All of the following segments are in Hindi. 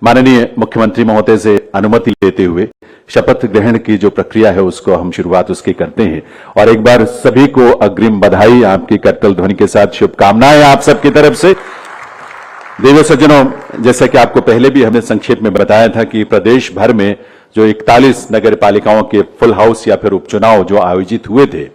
माननीय मुख्यमंत्री महोदय से अनुमति लेते हुए शपथ ग्रहण की जो प्रक्रिया है उसको हम शुरुआत उसकी करते हैं। और एक बार सभी को अग्रिम बधाई, आपकी करतल ध्वनि के साथ शुभकामनाएं आप सबकी तरफ से। देवी सज्जनों, जैसा कि आपको पहले भी हमने संक्षेप में बताया था कि प्रदेश भर में जो 41 नगर पालिकाओं के फुल हाउस या फिर उपचुनाव जो आयोजित हुए थे,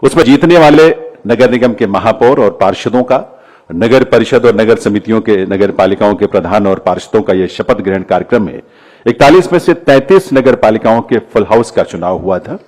उसमें जीतने वाले नगर निगम के महापौर और पार्षदों का, नगर परिषद और नगर समितियों के, नगर पालिकाओं के प्रधान और पार्षदों का यह शपथ ग्रहण कार्यक्रम में 41 में से 33 नगर पालिकाओं के फुल हाउस का चुनाव हुआ था।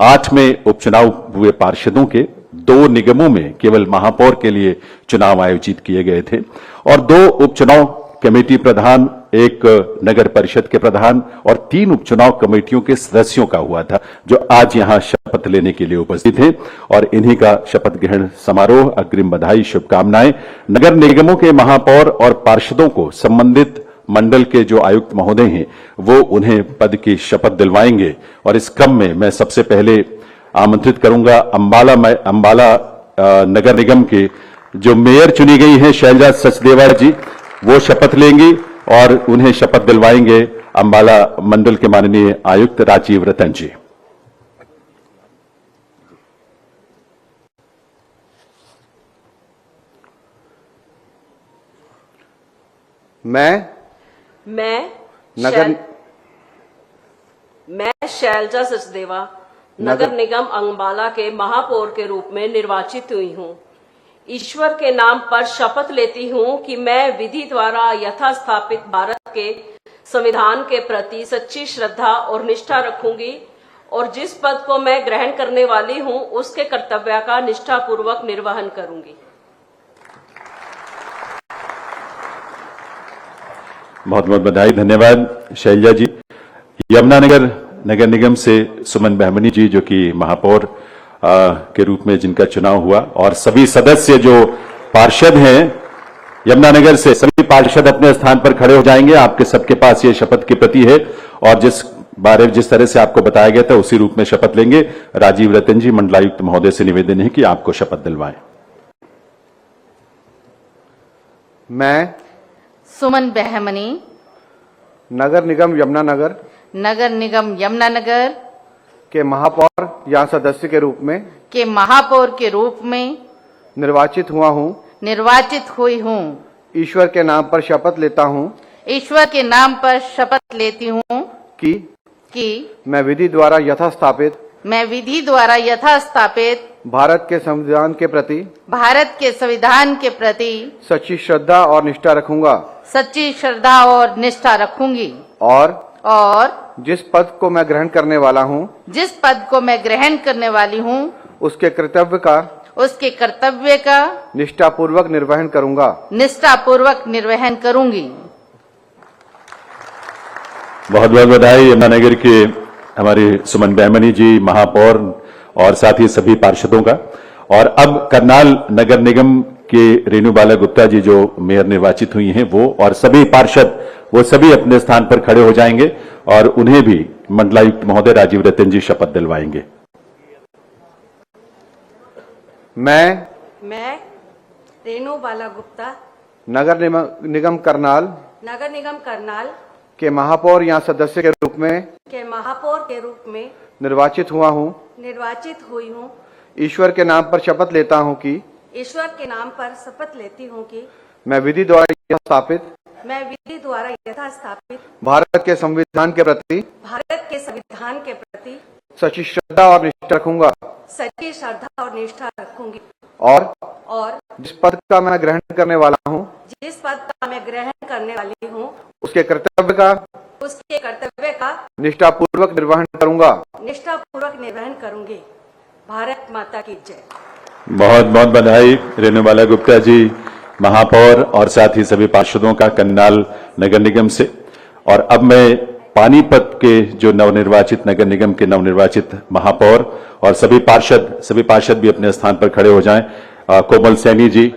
8 में उपचुनाव हुए पार्षदों के, 2 निगमों में केवल महापौर के लिए चुनाव आयोजित किए गए थे और 2 उपचुनाव कमेटी प्रधान, 1 नगर परिषद के प्रधान और 3 उपचुनाव कमेटियों के सदस्यों का हुआ था, जो आज यहां शपथ लेने के लिए उपस्थित हैं। और इन्हीं का शपथ ग्रहण समारोह, अग्रिम बधाई, शुभकामनाएं। नगर निगमों के महापौर और पार्षदों को संबंधित मंडल के जो आयुक्त महोदय हैं वो उन्हें पद की शपथ दिलवाएंगे। और इस क्रम में मैं सबसे पहले आमंत्रित करूंगा अंबाला नगर निगम के जो मेयर चुनी गई हैं शैलजा सचदेवा जी, वो शपथ लेंगी और उन्हें शपथ दिलवाएंगे अंबाला मंडल के माननीय आयुक्त राजीव रतन जी। मैं शैलजा सचदेवा नगर निगम अंबाला के महापौर के रूप में निर्वाचित हुई हूँ। ईश्वर के नाम पर शपथ लेती हूँ कि मैं विधि द्वारा यथास्थापित भारत के संविधान के प्रति सच्ची श्रद्धा और निष्ठा रखूंगी और जिस पद को मैं ग्रहण करने वाली हूँ उसके कर्तव्य का निष्ठापूर्वक निर्वहन करूंगी। बहुत बहुत बधाई, धन्यवाद शैलजा जी। यमुनानगर नगर निगम से सुमन बहमनी जी, जो कि महापौर के रूप में जिनका चुनाव हुआ, और सभी सदस्य जो पार्षद हैं यमुनानगर से, सभी पार्षद अपने स्थान पर खड़े हो जाएंगे। आपके सबके पास ये शपथ की प्रति है और जिस तरह से आपको बताया गया था उसी रूप में शपथ लेंगे। राजीव रतन जी, मंडलायुक्त महोदय से निवेदन है कि आपको शपथ दिलवाएं। मैं सुमन बहमनी नगर निगम यमुनानगर के महापौर या सदस्य के रूप में निर्वाचित हुई हूँ। ईश्वर के नाम पर शपथ लेती हूँ कि मैं विधि द्वारा यथास्थापित भारत के संविधान के प्रति सच्ची श्रद्धा और निष्ठा रखूंगी और जिस पद को मैं ग्रहण करने वाली हूँ उसके कर्तव्य का निष्ठापूर्वक निर्वहन करूंगी। बहुत बहुत बधाई यमुनानगर के हमारे सुमन बहमनी जी, महापौर, और साथ ही सभी पार्षदों का। और अब करनाल नगर निगम के रेणु बाला गुप्ता जी जो मेयर निर्वाचित हुई हैं, वो और सभी पार्षद, वो सभी अपने स्थान पर खड़े हो जाएंगे और उन्हें भी मंडलायुक्त महोदय राजीव रतन जी शपथ दिलवाएंगे। मैं रेणु बाला गुप्ता नगर निगम करनाल के महापौर या सदस्य के रूप में निर्वाचित हुई हूँ। ईश्वर के नाम पर शपथ लेती हूँ कि मैं विधि द्वारा यथास्थापित भारत के संविधान के प्रति सच्ची श्रद्धा और निष्ठा रखूंगी और जिस पद का मैं ग्रहण करने वाला हूँ उसके कर्तव्य का निष्ठापूर्वक निर्वहन करूंगी। भारत माता की जय। बहुत बहुत बधाई रेणु बाला गुप्ता जी, महापौर, और साथ ही सभी पार्षदों का करनाल नगर निगम से। और अब मैं पानीपत के जो नवनिर्वाचित नगर निगम के नवनिर्वाचित महापौर और सभी पार्षद भी अपने स्थान पर खड़े हो जाएं। कोमल सैनी जी,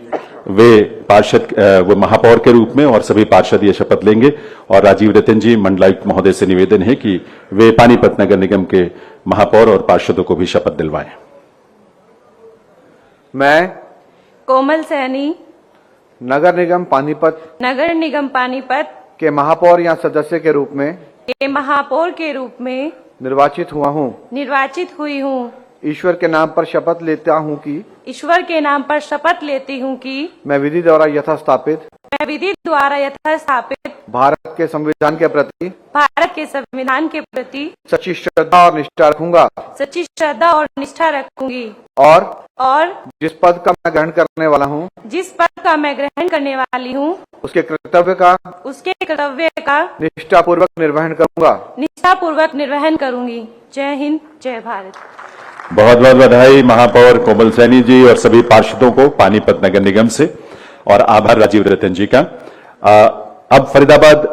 वो महापौर के रूप में, और सभी पार्षद ये शपथ लेंगे। और राजीव रतन जी, मंडलायुक्त महोदय से निवेदन है कि वे पानीपत नगर निगम के महापौर और पार्षदों को भी शपथ दिलवाएं। मैं कोमल सैनी नगर निगम पानीपत के महापौर या सदस्य के रूप में निर्वाचित हुआ हूँ। ईश्वर के नाम पर शपथ लेती हूँ कि मैं विधि द्वारा यथास्थापित भारत के संविधान के प्रति सच्ची श्रद्धा और निष्ठा रखूंगी और जिस पद का मैं ग्रहण करने वाली हूँ उसके कर्तव्य का निष्ठापूर्वक निर्वहन करूंगी। जय हिंद, जय भारत। बहुत बहुत बधाई महापौर कोमल सैनी जी और सभी पार्षदों को पानीपत नगर निगम से, और आभार राजीव रतन जी का। अब फरीदाबाद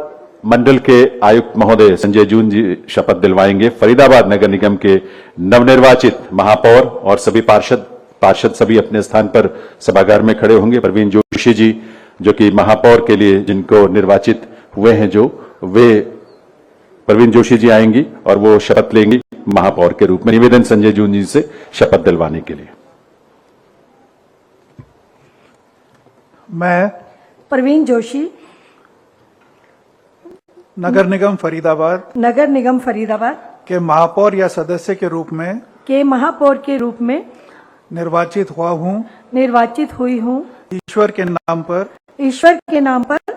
मंडल के आयुक्त महोदय संजय जून जी शपथ दिलवाएंगे। फरीदाबाद नगर निगम के नवनिर्वाचित महापौर और सभी पार्षद सभी अपने स्थान पर सभागार में खड़े होंगे। प्रवीण जोशी जी जो कि महापौर के लिए जिनको निर्वाचित हुए हैं, वे प्रवीण जोशी जी आएंगी और वो शपथ लेंगी महापौर के रूप में। निवेदन संजय जून जी से शपथ दिलवाने के लिए। मैं प्रवीण जोशी नगर निगम फरीदाबाद के महापौर या सदस्य के रूप में निर्वाचित हुई हूँ। ईश्वर के नाम पर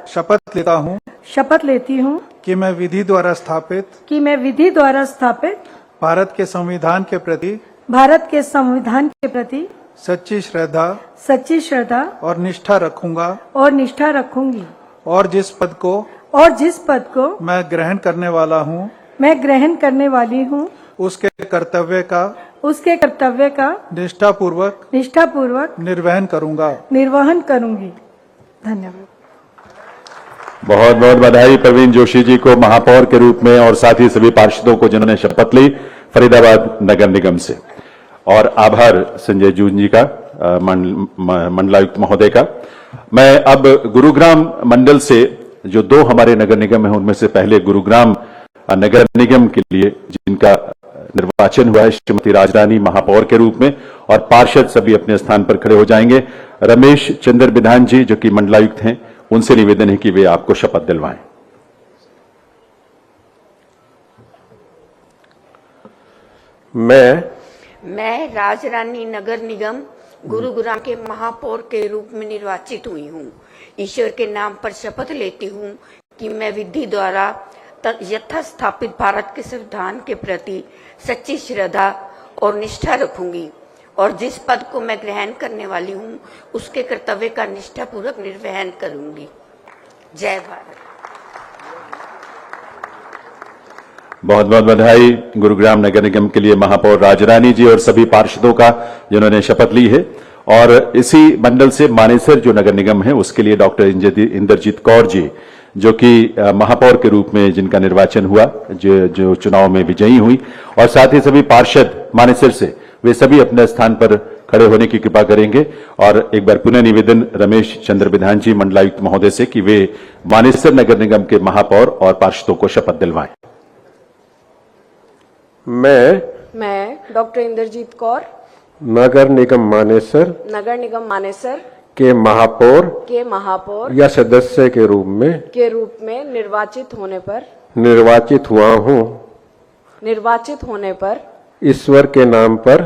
शपथ लेती हूँ कि मैं विधि द्वारा स्थापित भारत के संविधान के प्रति सच्ची श्रद्धा और निष्ठा रखूंगी और जिस पद को मैं ग्रहण करने वाली हूँ उसके कर्तव्य का निष्ठापूर्वक निर्वहन करूंगी। धन्यवाद। बहुत बहुत बधाई प्रवीण जोशी जी को महापौर के रूप में, और साथ ही सभी पार्षदों को जिन्होंने शपथ ली फरीदाबाद नगर निगम से, और आभार संजय जून जी का, मंडलायुक्त महोदय का। मैं अब गुरुग्राम मंडल से जो 2 हमारे नगर निगम हैं उनमें से पहले गुरुग्राम नगर निगम के लिए जिनका निर्वाचन हुआ है श्रीमती राजरानी महापौर के रूप में, और पार्षद सभी अपने स्थान पर खड़े हो जाएंगे। रमेश चंद्र विधान जी जो कि मंडलायुक्त हैं, उनसे निवेदन है कि वे आपको शपथ दिलवाएं। मैं राजरानी नगर निगम गुरुग्राम के महापौर के रूप में निर्वाचित हुई हूँ। ईश्वर के नाम पर शपथ लेती हूँ कि मैं विधि द्वारा यथास्थापित भारत के संविधान के प्रति सच्ची श्रद्धा और निष्ठा रखूंगी और जिस पद को मैं ग्रहण करने वाली हूँ उसके कर्तव्य का निष्ठापूर्वक निर्वहन करूंगी। जय भारत। बहुत बहुत बधाई गुरुग्राम नगर निगम के लिए महापौर राजरानी जी और सभी पार्षदों का जिन्होंने शपथ ली है। और इसी मंडल से मानेसर जो नगर निगम है उसके लिए डॉक्टर इंद्रजीत कौर जी जो कि महापौर के रूप में जिनका निर्वाचन हुआ, जो चुनाव में विजयी हुई, और साथ ही सभी पार्षद मानेसर से वे सभी अपने स्थान पर खड़े होने की कृपा करेंगे। और एक बार पुनः निवेदन रमेश चंद्र विधान जी मंडलायुक्त महोदय से कि वे मानेसर नगर निगम के महापौर और पार्षदों को शपथ दिलवाएं। मैं डॉक्टर इंद्रजीत कौर नगर निगम मानेसर के महापौर या सदस्य के रूप में निर्वाचित होने पर ईश्वर के नाम पर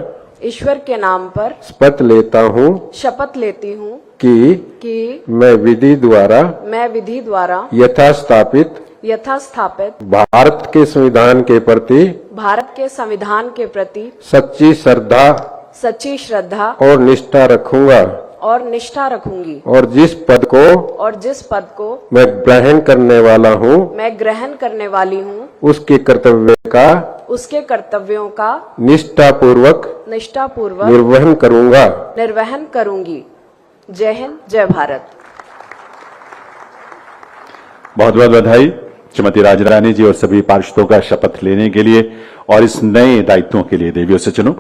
शपथ लेती हूँ कि मैं विधि द्वारा यथास्थापित भारत के संविधान के प्रति सच्ची श्रद्धा और निष्ठा रखूंगी और जिस पद को मैं ग्रहण करने वाली हूँ उसके कर्तव्यों का निष्ठापूर्वक निर्वहन करूंगी। जय हिंद, जय भारत। बहुत बहुत बधाई श्रीमती राजरानी जी और सभी पार्षदों का शपथ लेने के लिए और इस नए दायित्वों के लिए देवियों से चुनो,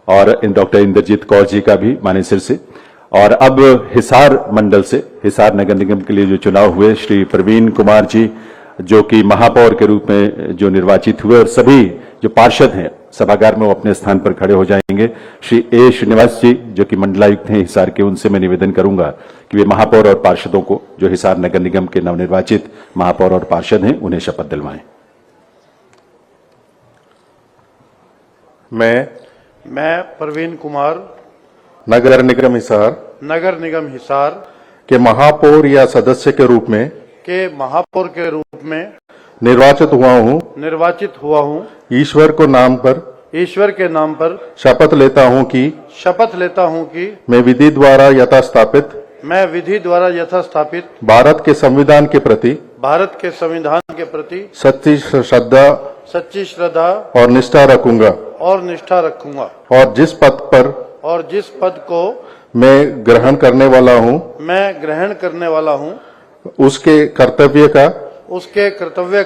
और डॉक्टर इंद्रजीत कौर जी का भी मानेसर से। और अब हिसार मंडल से, हिसार नगर निगम के लिए जो चुनाव हुए, श्री प्रवीण कुमार जी जो कि महापौर के रूप में जो निर्वाचित हुए, और सभी जो पार्षद हैं सभागार में वो अपने स्थान पर खड़े हो जाएंगे। श्री ए श्रीनिवास जी जो कि मंडलायुक्त हैं हिसार के, उनसे मैं निवेदन करूंगा कि वे महापौर और पार्षदों को, जो हिसार नगर निगम के नवनिर्वाचित महापौर और पार्षद हैं, उन्हें शपथ दिलवाएं। मैं प्रवीण कुमार नगर निगम हिसार के महापौर या सदस्य के रूप में निर्वाचित हुआ हूँ ईश्वर के नाम पर शपथ लेता हूँ कि मैं विधि द्वारा यथास्थापित भारत के संविधान के प्रति सच्ची श्रद्धा और निष्ठा रखूंगा और जिस पद को मैं ग्रहण करने वाला हूँ उसके कर्तव्य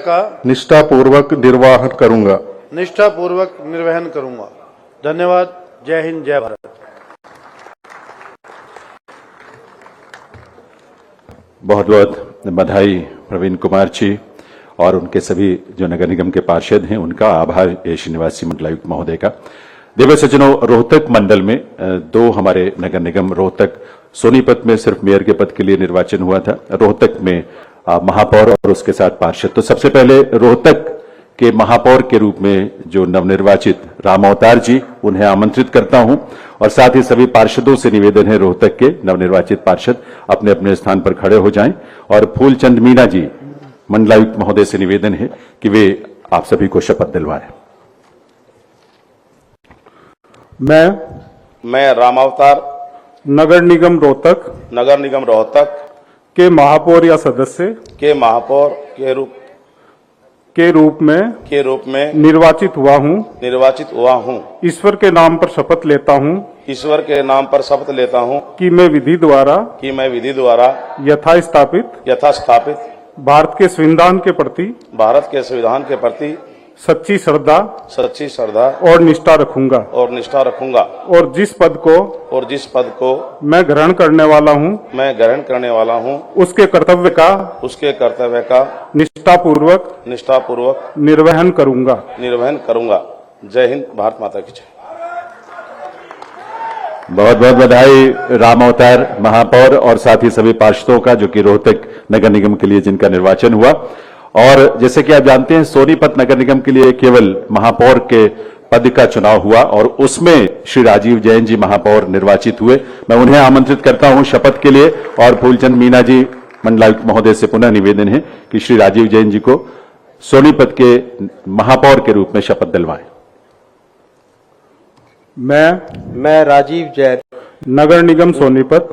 का निष्ठापूर्वक निर्वहन करूंगा। धन्यवाद। जय हिंद, जय भारत। बहुत बहुत बधाई प्रवीण कुमार जी और उनके सभी जो नगर निगम के पार्षद हैं, उनका आभार ए श्रीनिवास जी मंडलायुक्त महोदय का। दिव्य सज्जनों, रोहतक मंडल में दो हमारे नगर निगम, रोहतक सोनीपत में सिर्फ मेयर के पद के लिए निर्वाचन हुआ था, रोहतक में महापौर और उसके साथ पार्षद। तो सबसे पहले रोहतक के महापौर के रूप में जो नवनिर्वाचित राम अवतार जी, उन्हें आमंत्रित करता हूं और साथ ही सभी पार्षदों से निवेदन है, रोहतक के नवनिर्वाचित पार्षद अपने अपने स्थान पर खड़े हो जाएं और फूलचंद मीणा जी मंडलायुक्त महोदय से निवेदन है कि वे आप सभी को शपथ दिलवाएं। मैं राम अवतार नगर निगम रोहतक के महापौर या सदस्य के रूप में निर्वाचित हुआ हूँ ईश्वर के नाम पर शपथ लेता हूँ कि मैं विधि द्वारा यथास्थापित भारत के संविधान के प्रति सच्ची श्रद्धा और निष्ठा रखूंगा और जिस पद को मैं ग्रहण करने वाला हूँ उसके कर्तव्य का निष्ठापूर्वक निर्वहन करूंगा। जय हिंद, भारत माता की जय। बहुत बहुत बधाई राम अवतार महापौर और साथ ही सभी पार्षदों का, जो कि रोहतक नगर निगम के लिए जिनका निर्वाचन हुआ। और जैसे कि आप जानते हैं, सोनीपत नगर निगम के लिए केवल महापौर के पद का चुनाव हुआ और उसमें श्री राजीव जैन जी महापौर निर्वाचित हुए। मैं उन्हें आमंत्रित करता हूं शपथ के लिए और फूलचंद मीणा जी मंडलायुक्त महोदय से पुनः निवेदन है कि श्री राजीव जैन जी को सोनीपत के महापौर के रूप में शपथ दिलवाएं। मैं राजीव जैन नगर निगम सोनीपत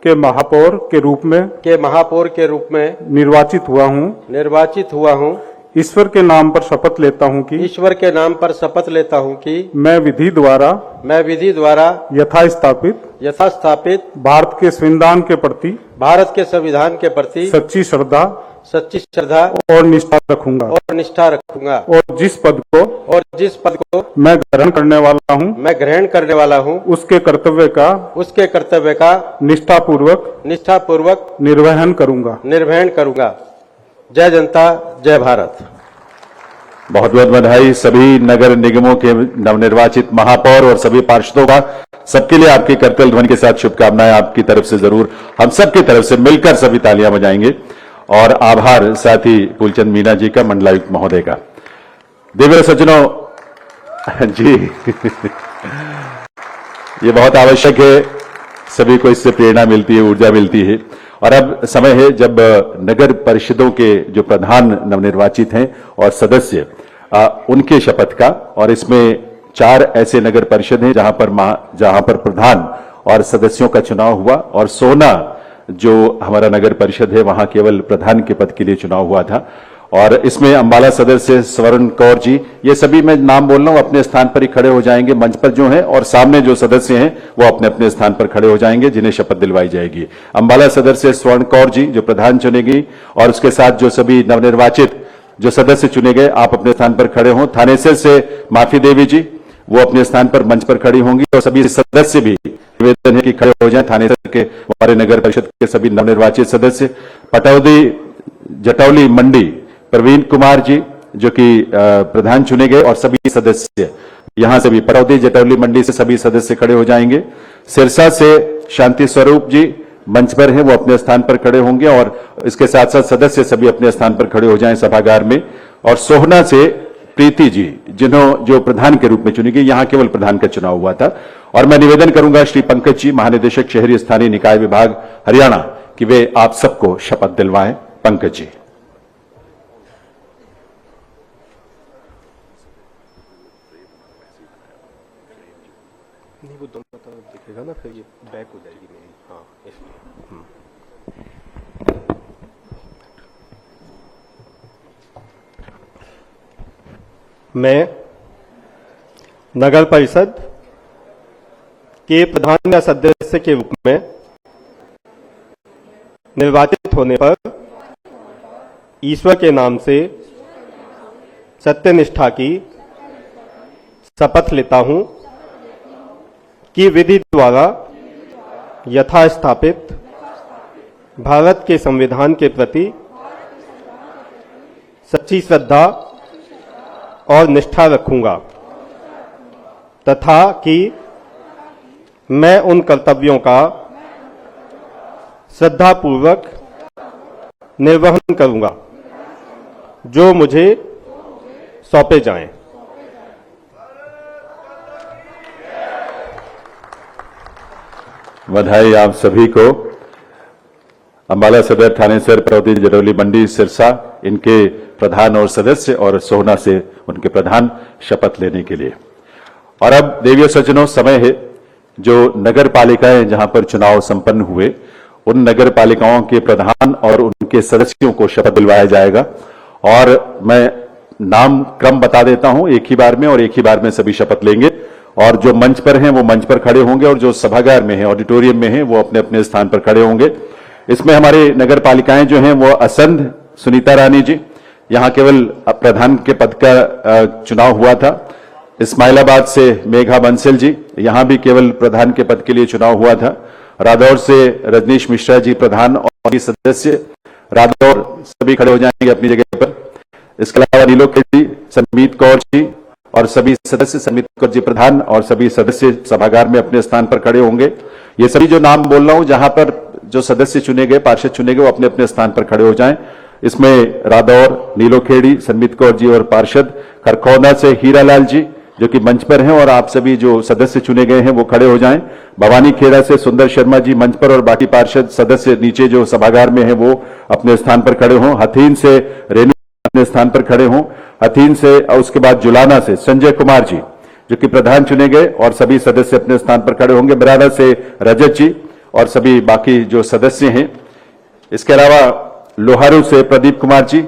के महापौर के रूप में निर्वाचित हुआ हूँ ईश्वर के नाम पर शपथ लेता हूँ कि मैं विधि द्वारा यथास्थापित भारत के संविधान के प्रति सच्ची श्रद्धा और निष्ठा रखूंगा और जिस पद को मैं ग्रहण करने वाला हूँ उसके कर्तव्य का निष्ठापूर्वक निर्वहन करूंगा। जय जनता, जय भारत। बहुत बहुत बधाई सभी नगर निगमों के नवनिर्वाचित महापौर और सभी पार्षदों का। सबके लिए आपकी करतल ध्वनि के साथ शुभकामनाएं आपकी तरफ से जरूर, हम सबकी तरफ से मिलकर सभी तालियां बजाएंगे और आभार साथ ही फूलचंद मीणा जी का, मंडलायुक्त महोदय का। दिव्य सज्जनों जी ये बहुत आवश्यक है, सभी को इससे प्रेरणा मिलती है, ऊर्जा मिलती है। और अब समय है जब नगर परिषदों के जो प्रधान नवनिर्वाचित हैं और सदस्य उनके शपथ का, और इसमें 4 ऐसे नगर परिषद हैं जहां पर प्रधान और सदस्यों का चुनाव हुआ और सोना जो हमारा नगर परिषद है वहां केवल प्रधान के पद के लिए चुनाव हुआ था। और इसमें अंबाला सदर से स्वर्ण कौर जी, ये सभी मैं नाम बोल रहा हूं, अपने स्थान पर ही खड़े हो जाएंगे मंच पर जो हैं, और सामने जो सदस्य हैं वो अपने अपने स्थान पर खड़े हो जाएंगे जिन्हें शपथ दिलवाई जाएगी। अंबाला सदर से स्वर्ण कौर जी जो प्रधान चुनेगी और उसके साथ जो सभी नवनिर्वाचित जो सदस्य चुने गए आप अपने स्थान पर खड़े हों। थानेसर से माफी देवी जी वो अपने स्थान पर मंच पर खड़ी होंगी और सभी सदस्य भी निवेदन है कि खड़े हो जाएं। थानेसर के हमारे नगर परिषद के सभी नवनिर्वाचित सदस्य। पटौदी जटौली मंडी प्रवीण कुमार जी जो कि प्रधान चुने गए और सभी सदस्य यहां से भी परौदी जटौली मंडी से सभी सदस्य खड़े हो जाएंगे। सिरसा से शांति स्वरूप जी मंच पर हैं, वो अपने स्थान पर खड़े होंगे और इसके साथ साथ सदस्य सभी अपने स्थान पर खड़े हो जाएं सभागार में। और सोहना से प्रीति जी जो प्रधान के रूप में चुनी गई, यहां केवल प्रधान का चुनाव हुआ था। और मैं निवेदन करूंगा श्री पंकज जी, महानिदेशक शहरी स्थानीय निकाय विभाग हरियाणा, कि वे आप सबको शपथ दिलवाएं। पंकज जी। नहीं, वो दोनों तरफ दिखेगा ना, फिर ये बैक हो जाएगी मेरी। हाँ, इसलिए मैं नगर परिषद के प्रधान या सदस्य के रूप में निर्वाचित होने पर ईश्वर के नाम से सत्यनिष्ठा की शपथ लेता हूं कि विधि द्वारा यथास्थापित भारत के संविधान के प्रति सच्ची श्रद्धा और निष्ठा रखूंगा तथा कि मैं उन कर्तव्यों का श्रद्धापूर्वक निर्वहन करूंगा जो मुझे सौंपे जाएं। बधाई आप सभी को। अंबाला सदर, थानेसर, परौदी जटौली मंडी, सिरसा, इनके प्रधान और सदस्य, और सोहना से उनके प्रधान शपथ लेने के लिए। और अब देवियों सज्जनों, समय है जो नगर पालिकाएं जहां पर चुनाव संपन्न हुए, उन नगर पालिकाओं के प्रधान और उनके सदस्यों को शपथ दिलवाया जाएगा। और मैं नाम क्रम बता देता हूं एक ही बार में, और एक ही बार में सभी शपथ लेंगे। और जो मंच पर हैं वो मंच पर खड़े होंगे, और जो सभागार में हैं, ऑडिटोरियम में हैं, वो अपने अपने स्थान पर खड़े होंगे। इसमें हमारे नगर पालिकाएं जो हैं वो असंध सुनीता रानी जी, यहां केवल प्रधान के पद का चुनाव हुआ था। इस्माइलाबाद से मेघा बंसल जी, यहां भी केवल प्रधान के पद के लिए चुनाव हुआ था। रादौर से रजनीश मिश्रा जी प्रधान और सदस्य, रादौर सभी खड़े हो जाएंगे अपनी जगह पर। इसके अलावा नीलोखेड़ी, समीत कौर जी और सभी सदस्य, समीत कौर जी प्रधान और सभी सदस्य सभागार में अपने स्थान पर खड़े होंगे। ये सभी जो नाम बोल रहा हूं, जहां पर जो सदस्य चुने गए, पार्षद चुने गए, वो अपने अपने स्थान पर खड़े हो जाएं। इसमें रादौर, नीलोखेड़ी, समीत कौर जी और पार्षद, खरखौना से हीरालाल जी जो कि मंच पर हैं, और आप सभी जो सदस्य चुने गए हैं वो खड़े हो जाएं। भवानी खेड़ा से सुंदर शर्मा जी मंच पर, और बाकी पार्षद सदस्य नीचे जो सभागार में हैं वो अपने स्थान पर खड़े हों। हथीन से रेणु अपने स्थान पर खड़े हों। हथीन से, और उसके बाद जुलाना से संजय कुमार जी जो कि प्रधान चुने गए, और सभी सदस्य अपने स्थान पर खड़े होंगे। बराड़ा से रजत जी और सभी बाकी जो सदस्य हैं। इसके अलावा लोहारू से प्रदीप कुमार जी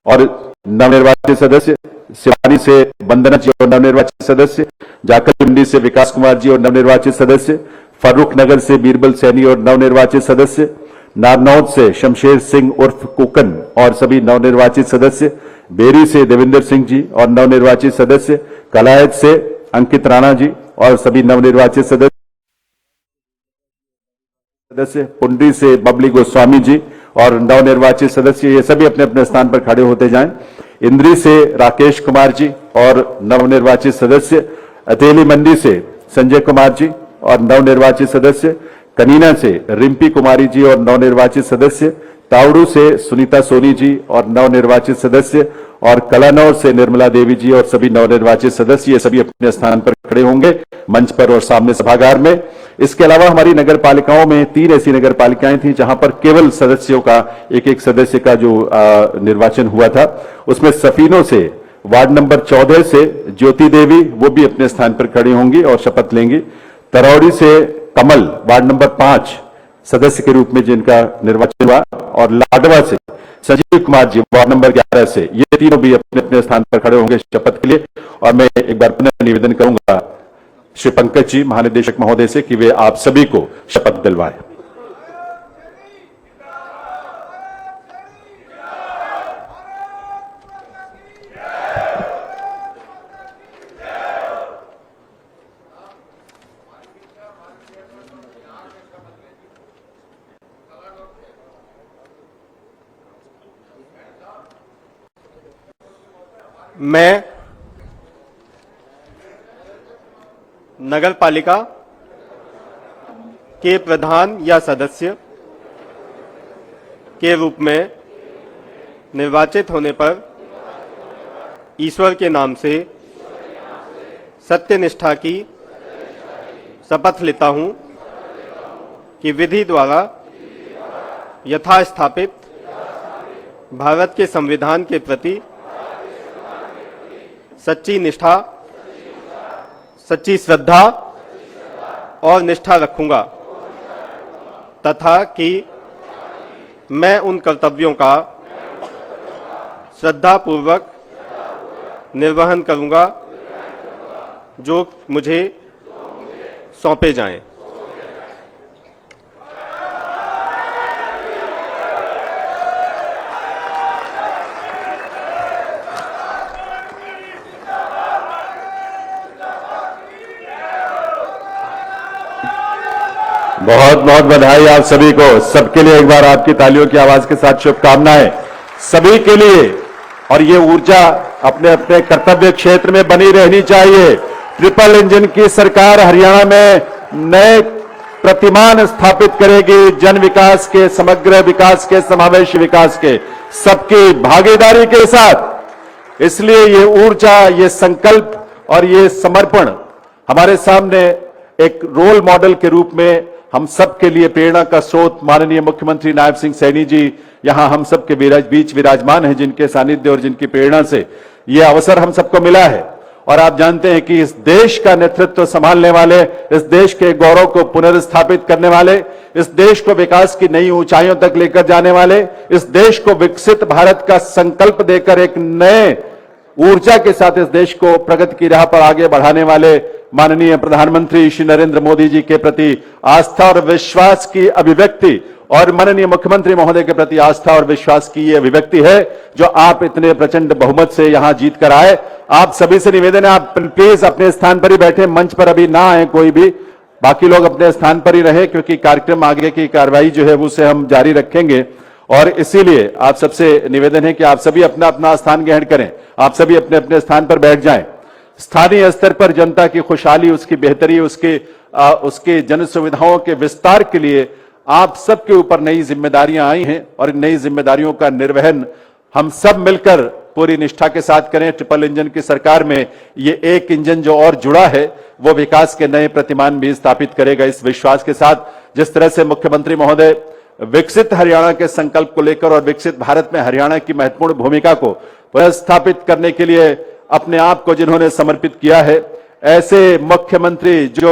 और नवनिर्वाचित सदस्य, सिवानी से वंदना जी और नवनिर्वाचित सदस्य, जाखल मंडी से विकास कुमार जी और नवनिर्वाचित सदस्य, फर्रुख नगर से बीरबल सैनी और नवनिर्वाचित सदस्य, नारनौद से शमशेर सिंह उर्फ कुकन और सभी नवनिर्वाचित सदस्य, बेरी से देवेंद्र सिंह जी और नवनिर्वाचित सदस्य, कलायत से अंकित राणा जी और सभी नवनिर्वाचित सदस्य, पुंडी से बबली गोस्वामी जी और नवनिर्वाचित सदस्य, ये सभी अपने अपने स्थान पर खड़े होते जाएं। इंद्री से राकेश कुमार जी और नवनिर्वाचित सदस्य, अतेली मंडी से संजय कुमार जी और नवनिर्वाचित सदस्य, कनीना से रिम्पी कुमारी जी और नवनिर्वाचित सदस्य, तावड़ू से सुनीता सोनी जी और नवनिर्वाचित सदस्य, और कलानौर से निर्मला देवी जी और सभी नवनिर्वाचित सदस्य, ये सभी अपने स्थान पर खड़े होंगे मंच पर और सामने सभागार में। इसके अलावा हमारी नगर पालिकाओं में 3 ऐसी नगर पालिकाएं थी जहां पर केवल सदस्यों का एक एक सदस्य का जो निर्वाचन हुआ था। उसमें सफीनों से वार्ड नंबर 14 से ज्योति देवी, वो भी अपने स्थान पर खड़ी होंगी और शपथ लेंगी। तरौड़ी से कमल, वार्ड नंबर 5 सदस्य के रूप में जिनका निर्वाचन हुआ, और लाडवा से संजीव कुमार जी वार्ड नंबर 11 से, ये तीनों भी अपने अपने स्थान पर खड़े होंगे शपथ के लिए। और मैं एक बार पुनः निवेदन करूंगा श्री पंकज जी महानिदेशक महोदय से कि वे आप सभी को शपथ दिलवाएं। मैं नगर पालिका के प्रधान या सदस्य के रूप में निर्वाचित होने पर ईश्वर के नाम से सत्यनिष्ठा की शपथ लेता हूं कि विधि द्वारा यथास्थापित भारत के संविधान के प्रति सच्ची निष्ठा, सच्ची श्रद्धा और निष्ठा रखूंगा तथा कि मैं उन कर्तव्यों का श्रद्धापूर्वक निर्वहन करूंगा जो मुझे सौंपे जाएं। बहुत बहुत बधाई आप सभी को, सबके लिए एक बार आपकी तालियों की आवाज के साथ शुभकामनाएं सभी के लिए। और ये ऊर्जा अपने अपने कर्तव्य क्षेत्र में बनी रहनी चाहिए। ट्रिपल इंजन की सरकार हरियाणा में नए प्रतिमान स्थापित करेगी, जन विकास के, समग्र विकास के, समावेशी विकास के, सबकी भागीदारी के साथ। इसलिए ये ऊर्जा, ये संकल्प और ये समर्पण हमारे सामने एक रोल मॉडल के रूप में हम सब के लिए प्रेरणा का स्रोत माननीय मुख्यमंत्री नायब सिंह सैनी जी यहां हम सब के बीच विराजमान हैं, जिनके सानिध्य और जिनकी प्रेरणा से ये अवसर हम सबको मिला है। और आप जानते हैं कि इस देश का नेतृत्व संभालने वाले, इस देश के गौरव को पुनर्स्थापित करने वाले, इस देश को विकास की नई ऊंचाइयों तक लेकर जाने वाले, इस देश को विकसित भारत का संकल्प देकर एक नए ऊर्जा के साथ इस देश को प्रगति की राह पर आगे बढ़ाने वाले माननीय प्रधानमंत्री श्री नरेंद्र मोदी जी के प्रति आस्था और विश्वास की अभिव्यक्ति और माननीय मुख्यमंत्री महोदय के प्रति आस्था और विश्वास की ये अभिव्यक्ति है जो आप इतने प्रचंड बहुमत से यहां जीत कर आए। आप सभी से निवेदन है, आप प्लीज अपने स्थान पर ही बैठे, मंच पर अभी ना आए कोई भी, बाकी लोग अपने स्थान पर ही रहे क्योंकि कार्यक्रम आगे की कार्रवाई जो है उसे हम जारी रखेंगे। और इसीलिए आप सबसे निवेदन है कि आप सभी अपना अपना स्थान ग्रहण करें, आप सभी अपने अपने स्थान पर बैठ जाएं। स्थानीय स्तर पर जनता की खुशहाली, उसकी बेहतरी, उसके जन सुविधाओं के विस्तार के लिए आप सबके ऊपर नई जिम्मेदारियां आई हैं और इन नई जिम्मेदारियों का निर्वहन हम सब मिलकर पूरी निष्ठा के साथ करें। ट्रिपल इंजन की सरकार में ये एक इंजन जो और जुड़ा है वो विकास के नए प्रतिमान भी स्थापित करेगा। इस विश्वास के साथ जिस तरह से मुख्यमंत्री महोदय विकसित हरियाणा के संकल्प को लेकर और विकसित भारत में हरियाणा की महत्वपूर्ण भूमिका को पुनर्स्थापित करने के लिए अपने आप को जिन्होंने समर्पित किया है, ऐसे मुख्यमंत्री जो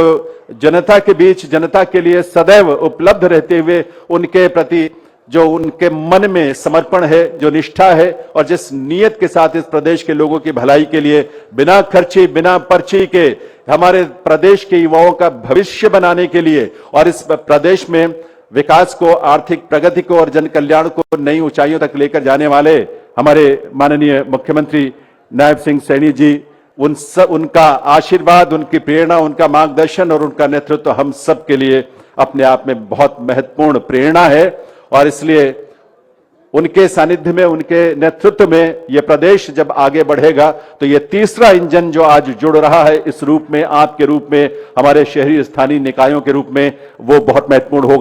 जनता के बीच, जनता के लिए सदैव उपलब्ध रहते हुए उनके प्रति जो उनके मन में समर्पण है, जो निष्ठा है और जिस नीयत के साथ इस प्रदेश के लोगों की भलाई के लिए बिना खर्ची, बिना पर्ची के हमारे प्रदेश के युवाओं का भविष्य बनाने के लिए और इस प्रदेश में विकास को, आर्थिक प्रगति को और जन कल्याण को नई ऊंचाइयों तक लेकर जाने वाले हमारे माननीय मुख्यमंत्री नायब सिंह सैनी जी, उनका आशीर्वाद, उनकी प्रेरणा, उनका मार्गदर्शन और उनका नेतृत्व हम सब के लिए अपने आप में बहुत महत्वपूर्ण प्रेरणा है। और इसलिए उनके सानिध्य में, उनके नेतृत्व में ये प्रदेश जब आगे बढ़ेगा तो ये तीसरा इंजन जो आज जुड़ रहा है इस रूप में, आपके रूप में, हमारे शहरी स्थानीय निकायों के रूप में, वो बहुत महत्वपूर्ण होगा।